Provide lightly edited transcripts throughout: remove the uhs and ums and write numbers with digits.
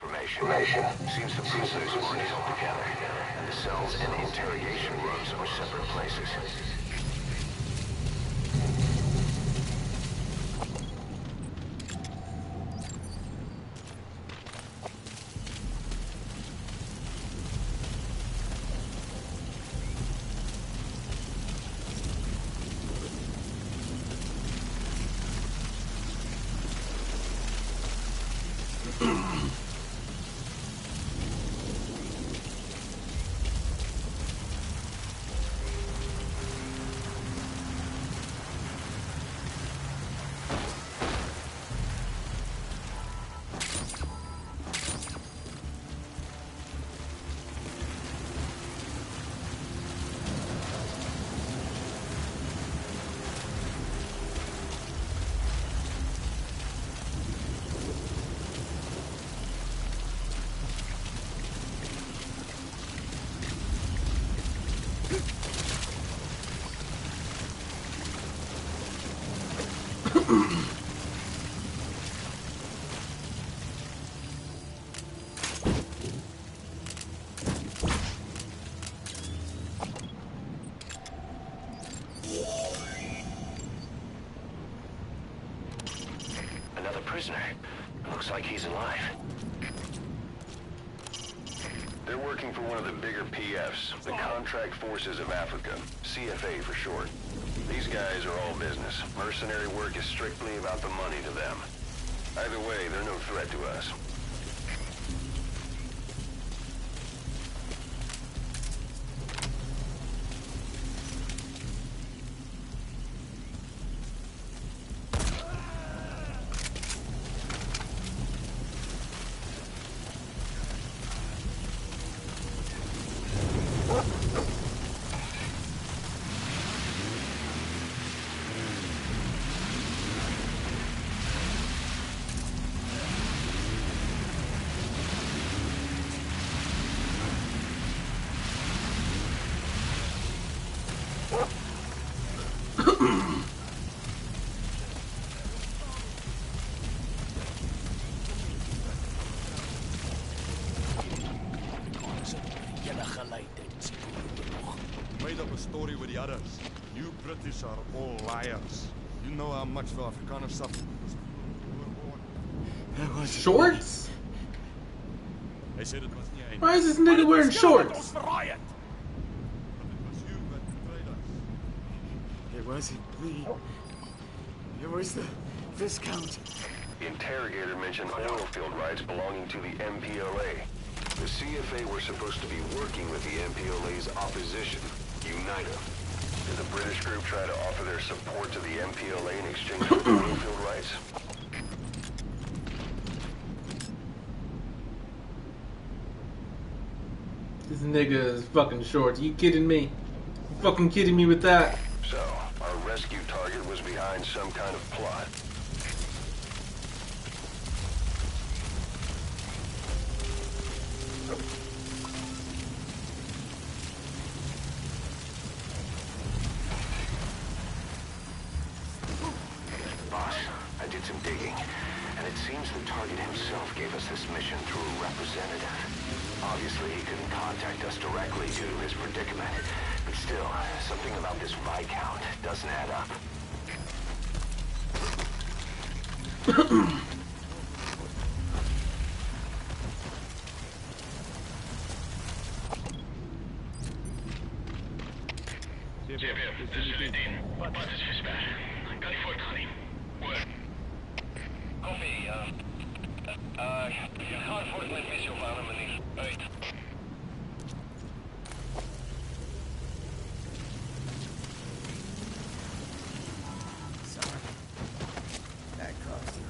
Information. Seems the prisoners weren't held together, and the cells and the interrogation rooms were separate places. Another prisoner. Looks like he's alive. They're working for one of the bigger PFs, the Contract Forces of Africa, CFA for short. These guys are all business. Mercenary work is strictly about the money to them. Either way, they're no threat to us. Made up a story with the others. You British are all liars. You know how much the Afrikaners suffer. Shorts? They said it was nie. Why is this nigga wearing shorts? It was you that betrayed us. It wasn't me. It was the Viscount. The interrogator mentioned oil field rights belonging to the MPLA. The CFA were supposed to be working with the MPLA's opposition, UNITA. Did the British group try to offer their support to the MPLA in exchange for oil field rights? This nigga is fucking shorts. You kidding me? You fucking kidding me with that? So, our rescue target was behind some kind of plot. Boss, I did some digging, and it seems the target himself gave us this mission through a representative. Obviously, he couldn't contact us directly due to his predicament, but still, something about this Viscount doesn't add up. This is Dean. Wat is gespeeld? Kan niet voortgaan. Word. Copy. Ga voort met missie op alle manier. Uit. Sorry. That cost you.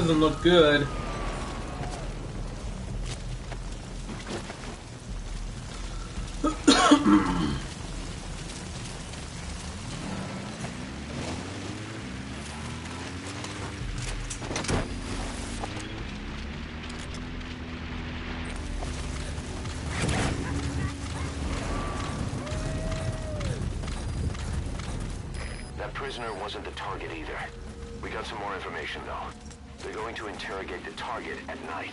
doesn't look good. That prisoner wasn't the target either. We got some more information, though. They're going to interrogate the target at night.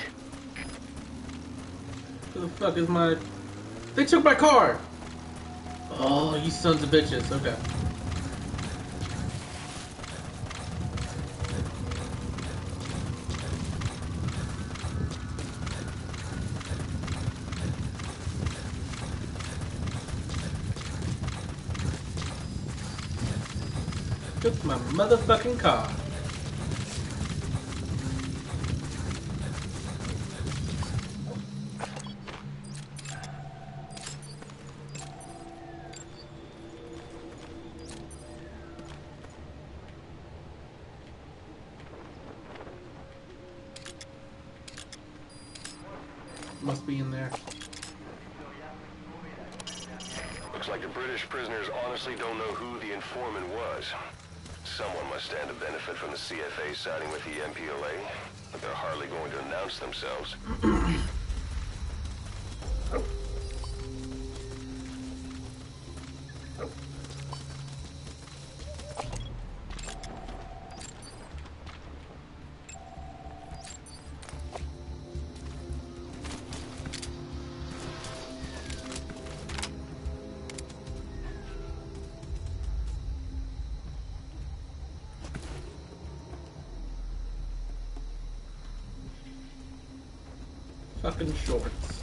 Who the fuck is my... They took my car! Oh, you sons of bitches. Okay. Took my motherfucking car. Must be in there. Looks like the British prisoners honestly don't know who the informant was. Someone must stand to benefit from the CFA siding with the MPLA, but they're hardly going to announce themselves. Fucking shorts.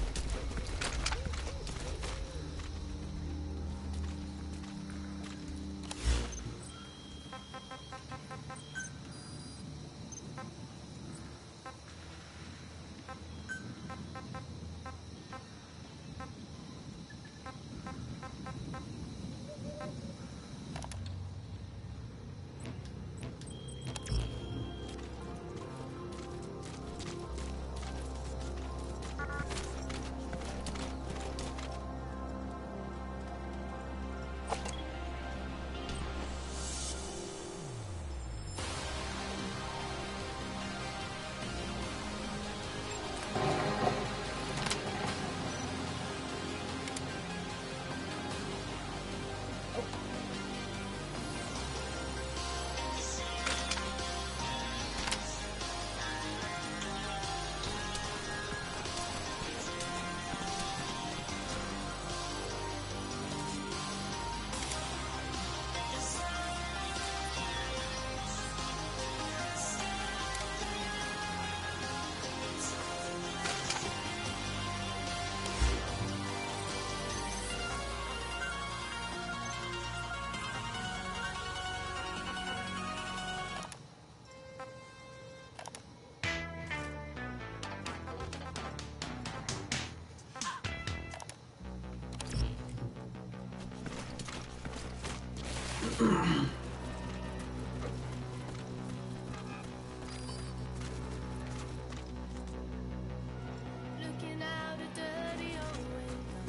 Looking out a dirty old window,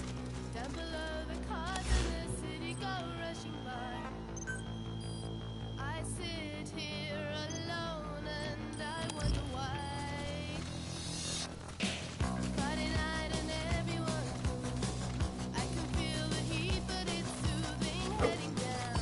down below the cars in the city go rushing by. I sit here alone and I wonder why. Friday night and everyone's home. I can feel the heat, but it's soothing heading down.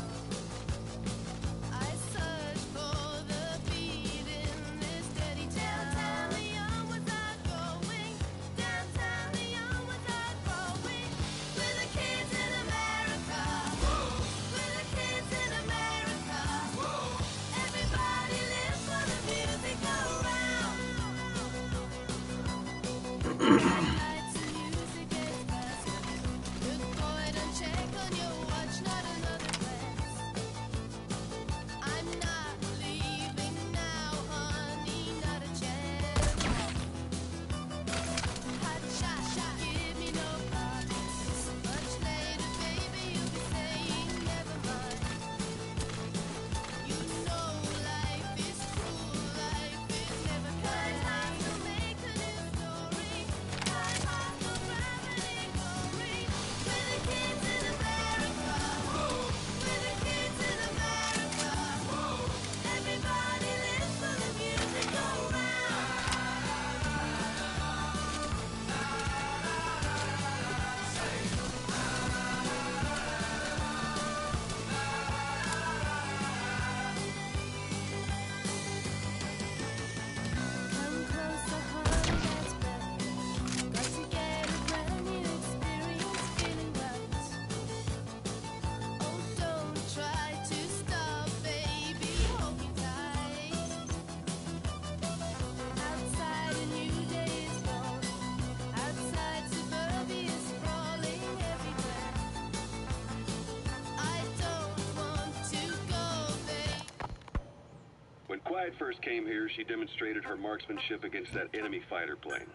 Bride first came here, she demonstrated her marksmanship against that enemy fighter plane.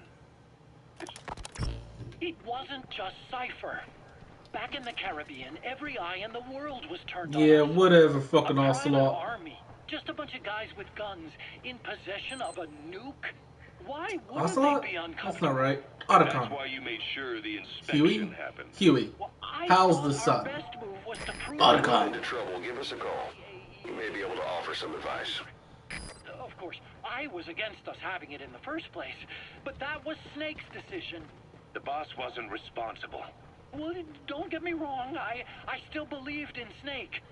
It wasn't just Cypher. Back in the Caribbean, every eye in the world was turned on us. Yeah, whatever, fucking A private Ocelot. army. Just a bunch of guys with guns in possession of a nuke. Why wouldn't Ocelot? they be uncomfortable? That's not right. That's Otacon. why you made sure the inspection Huey? happened. Huey. Well, I How's thought the our son? best move was to prove Otacon. Run into trouble, give us a call. We may be able to offer some advice. Of course, I was against us having it in the first place, but that was Snake's decision. The boss wasn't responsible. Well, don't get me wrong, I still believed in Snake.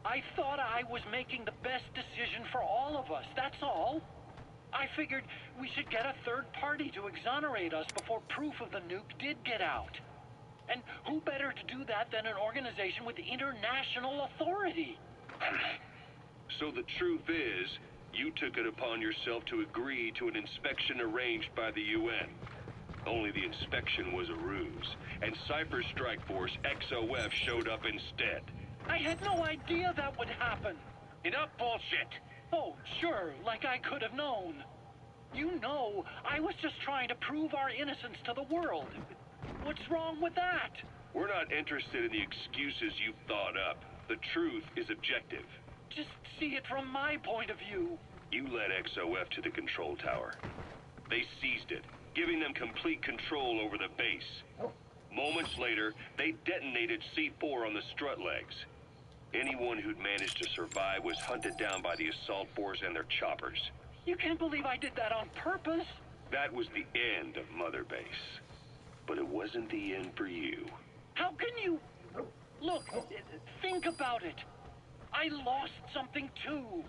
I thought I was making the best decision for all of us, that's all. I figured we should get a third party to exonerate us before proof of the nuke did get out. And who better to do that than an organization with international authority? So the truth is, you took it upon yourself to agree to an inspection arranged by the UN. Only the inspection was a ruse, and Cypher Strike Force XOF showed up instead. I had no idea that would happen. Enough bullshit. Oh, sure, like I could have known. You know, I was just trying to prove our innocence to the world. What's wrong with that? We're not interested in the excuses you've thought up. The truth is objective. Just see it from my point of view. You led XOF to the control tower. They seized it, giving them complete control over the base. Moments later, they detonated C4 on the strut legs. Anyone who'd managed to survive was hunted down by the assault force and their choppers. You can't believe I did that on purpose. That was the end of Mother Base. But it wasn't the end for you. How can you... Look, think about it. I lost something too.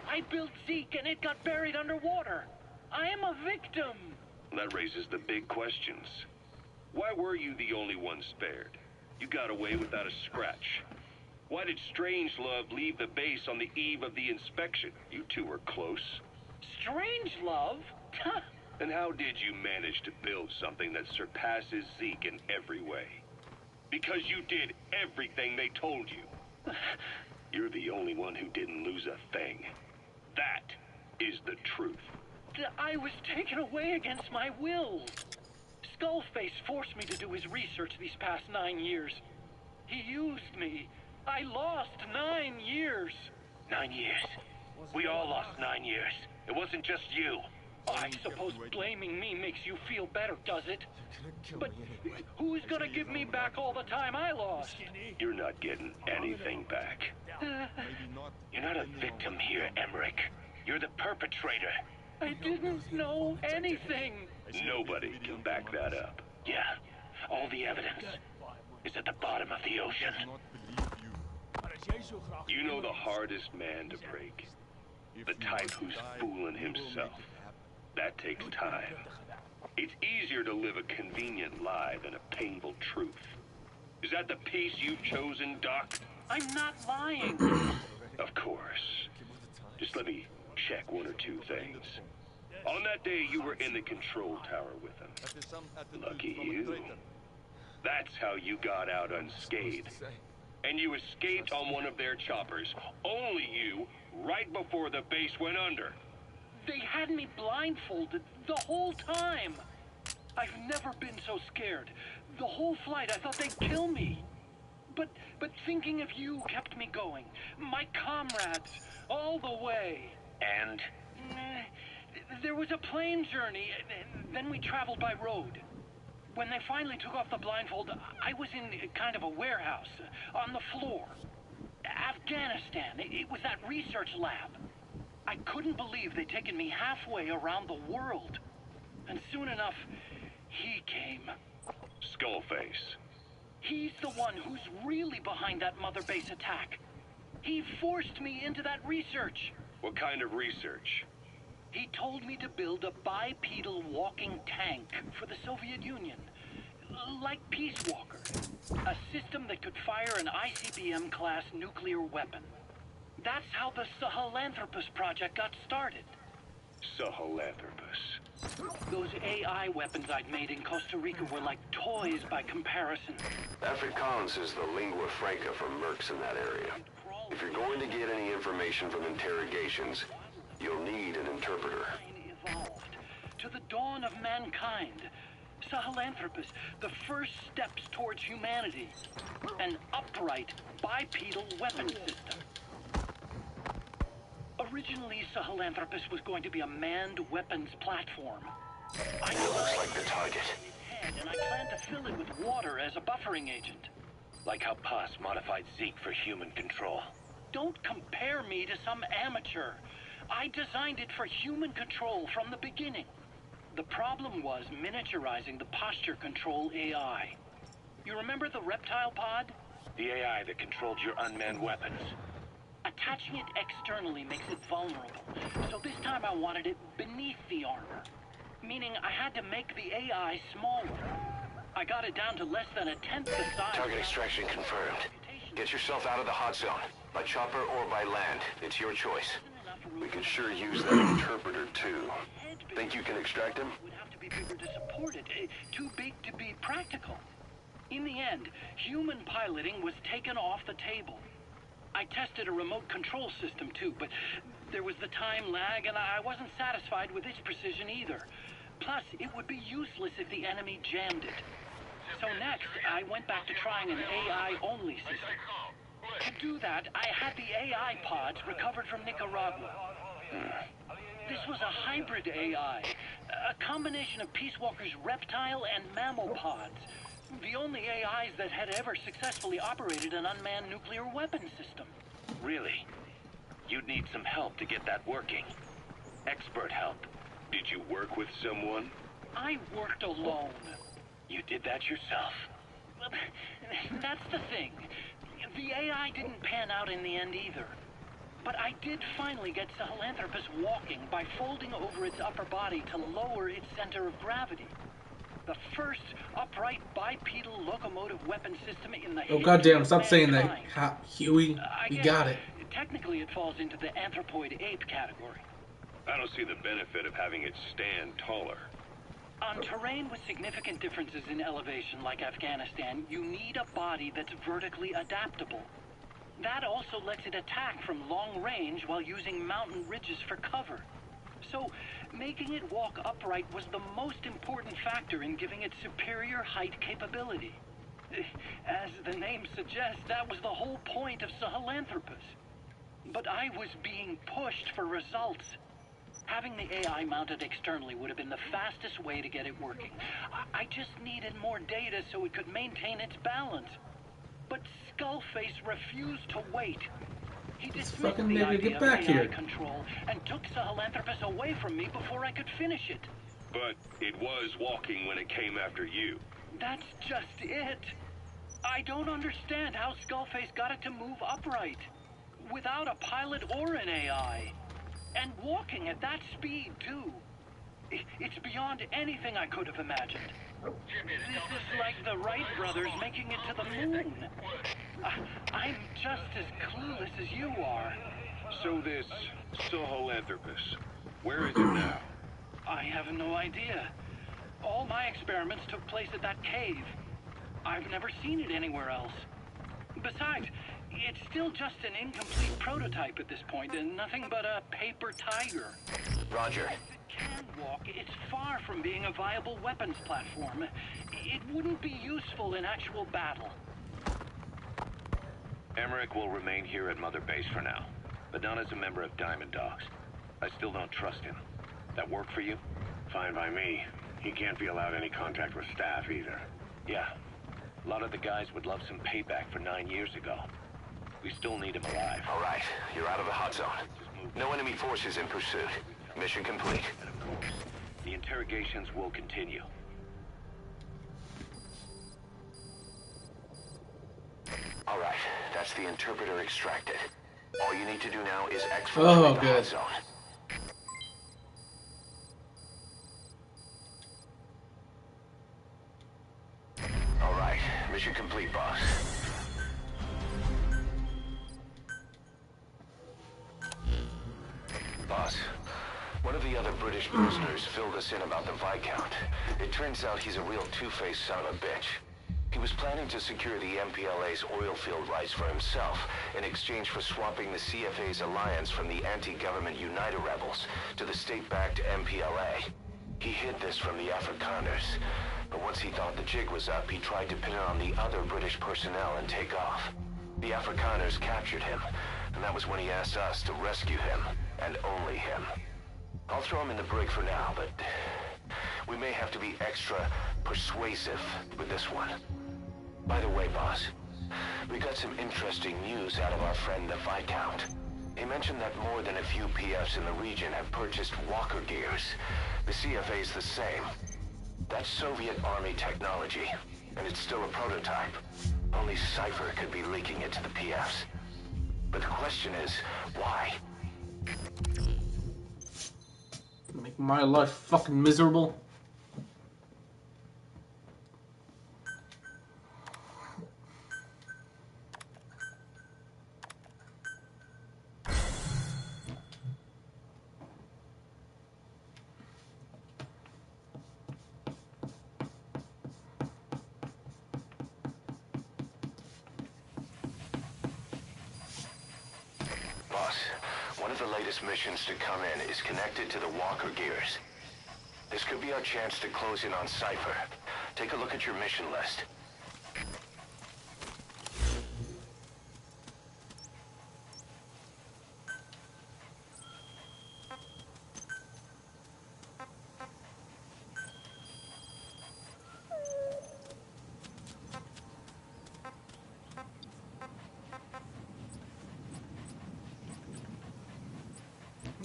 I built Zeke and it got buried underwater. I am a victim. That raises the big questions. Why were you the only one spared? You got away without a scratch. Why did Strangelove leave the base on the eve of the inspection? You two were close. Strangelove? And how did you manage to build something that surpasses Zeke in every way? Because you did everything they told you. You're the only one who didn't lose a thing. That is the truth. I was taken away against my will. Skullface forced me to do his research these past 9 years. He used me. I lost 9 years. 9 years. We all lost 9 years. It wasn't just you. I suppose blaming me makes you feel better, does it? But who's gonna give me back all the time I lost? You're not getting anything back. You're not a victim here, Emmerich. You're the perpetrator. I didn't know anything. Nobody can back that up. Yeah, all the evidence is at the bottom of the ocean. You know the hardest man to break. The type who's fooling himself. That takes time. It's easier to live a convenient lie than a painful truth. Is that the piece you've chosen, Doc? I'm not lying. Of course. Just let me check one or two things. On that day, you were in the control tower with him. Lucky you. That's how you got out unscathed. And you escaped on one of their choppers. Only you, right before the base went under. They had me blindfolded the whole time. I've never been so scared. The whole flight, I thought they'd kill me. But thinking of you kept me going. My comrades, all the way. And? There was a plane journey, then we traveled by road. When they finally took off the blindfold, I was in kind of a warehouse, on the floor. Afghanistan, it was that research lab. I couldn't believe they'd taken me halfway around the world. And soon enough, he came. Skullface. He's the one who's really behind that Mother Base attack. He forced me into that research. What kind of research? He told me to build a bipedal walking tank for the Soviet Union. Like Peace Walker. A system that could fire an ICBM-class nuclear weapon. That's how the Sahelanthropus project got started. Sahelanthropus. Those AI weapons I'd made in Costa Rica were like toys by comparison. Afrikaans is the lingua franca for mercs in that area. If you're going to get any information from interrogations, You'll need an interpreter. Evolved to the dawn of mankind. Sahelanthropus, the first steps towards humanity. An upright, bipedal weapon system. Originally, Sahelanthropus was going to be a manned weapons platform. It looks like the target. And I plan to fill it with water as a buffering agent. Like how Paz modified Zeke for human control. Don't compare me to some amateur. I designed it for human control from the beginning. The problem was miniaturizing the posture control AI. You remember the reptile pod? The AI that controlled your unmanned weapons. Attaching it externally makes it vulnerable. So this time I wanted it beneath the armor. Meaning I had to make the AI smaller. I got it down to less than a tenth the size. Target extraction confirmed. Get yourself out of the hot zone. By chopper or by land. It's your choice. We could sure use that interpreter too. Think you can extract him? Would have to be bigger to support it. Too big to be practical. In the end, human piloting was taken off the table. I tested a remote control system too, but there was the time lag and I wasn't satisfied with its precision either. Plus, it would be useless if the enemy jammed it. So next, I went back to trying an AI-only system. To do that, I had the AI pods recovered from Nicaragua. This was a hybrid AI, a combination of Peace Walker's reptile and mammal pods. The only AIs that had ever successfully operated an unmanned nuclear weapon system. Really? You'd need some help to get that working. Expert help. Did you work with someone? I worked alone. You did that yourself. That's the thing. The AI didn't pan out in the end either. But I did finally get Sahelanthropus walking by folding over its upper body to lower its center of gravity. The first upright bipedal locomotive weapon system in the Oh goddamn! Stop saying that, Huey. We got it. Technically, it falls into the anthropoid ape category. I don't see the benefit of having it stand taller. On terrain with significant differences in elevation like Afghanistan, you need a body that's vertically adaptable. That also lets it attack from long range while using mountain ridges for cover. So, making it walk upright was the most important factor in giving it superior height capability. As the name suggests, that was the whole point of Sahelanthropus. But I was being pushed for results. Having the AI mounted externally would have been the fastest way to get it working. I just needed more data so it could maintain its balance. But Skullface refused to wait. He dismissed fucking the nigga, idea get of back AI here. control and took Sahelanthropus away from me before I could finish it. But it was walking when it came after you. That's just it. I don't understand how Skullface got it to move upright. Without a pilot or an AI. And walking at that speed, too. It's beyond anything I could have imagined. This is like the Wright brothers making it to the moon. I'm just as clueless as you are. So this Sahelanthropus, where is it now? I have no idea. All my experiments took place at that cave. I've never seen it anywhere else. Besides, it's still just an incomplete prototype at this point, and nothing but a paper tiger. Roger. If it can walk, it's far from being a viable weapons platform. It wouldn't be useful in actual battle. Emmerich will remain here at Mother Base for now. Madonna's a member of Diamond Dogs. I still don't trust him. That work for you? Fine by me. He can't be allowed any contact with staff either. Yeah. A lot of the guys would love some payback for 9 years ago. We still need him alive. All right, you're out of the hot zone. No enemy forces in pursuit. Mission complete. And of course, the interrogations will continue. All right, that's the interpreter extracted. All you need to do now is exfiltrate Oh, the good. hot zone. All right, mission complete, boss. Boss, one of the other British prisoners filled us in about the Viscount. It turns out he's a real two-faced son of a bitch. He was planning to secure the MPLA's oil field rights for himself in exchange for swapping the CFA's alliance from the anti-government United rebels to the state-backed MPLA. He hid this from the Afrikaners, but once he thought the jig was up, he tried to pin it on the other British personnel and take off. The Afrikaners captured him, and that was when he asked us to rescue him, and only him. I'll throw him in the brig for now, but we may have to be extra persuasive with this one. By the way, boss, we got some interesting news out of our friend the Viscount. He mentioned that more than a few PFs in the region have purchased walker gears. The CFA's the same. That's Soviet Army technology, and it's still a prototype. Only Cypher could be leaking it to the PFs. But the question is, why? Make my life fucking miserable. Boss, one of the latest missions to come in is connected to the walker gears. This could be our chance to close in on Cypher. Take a look at your mission list.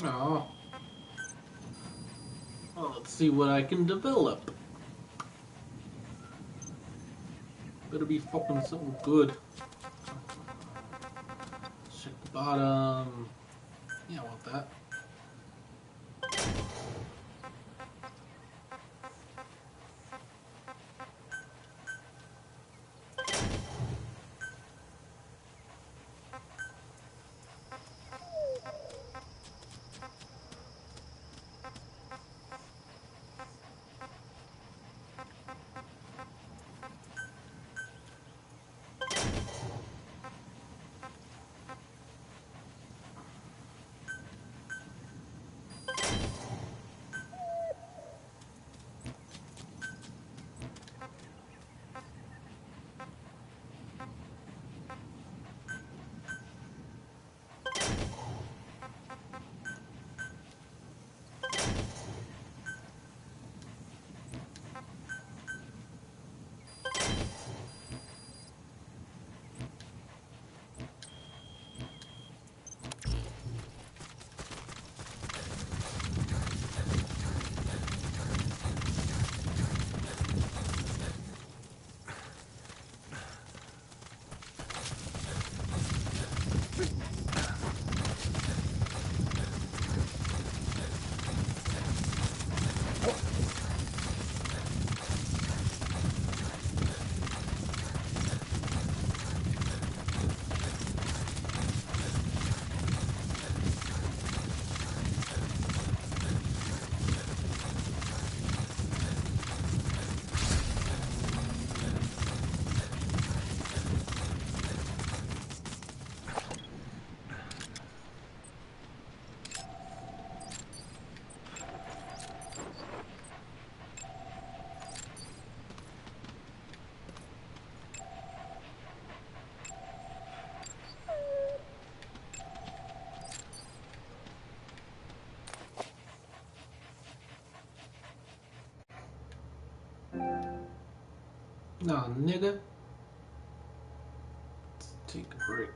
Oh. Well, let's see what I can develop. Better be fucking something good. Check the bottom. Yeah, I want that. Nah, nigga. Let's take a break.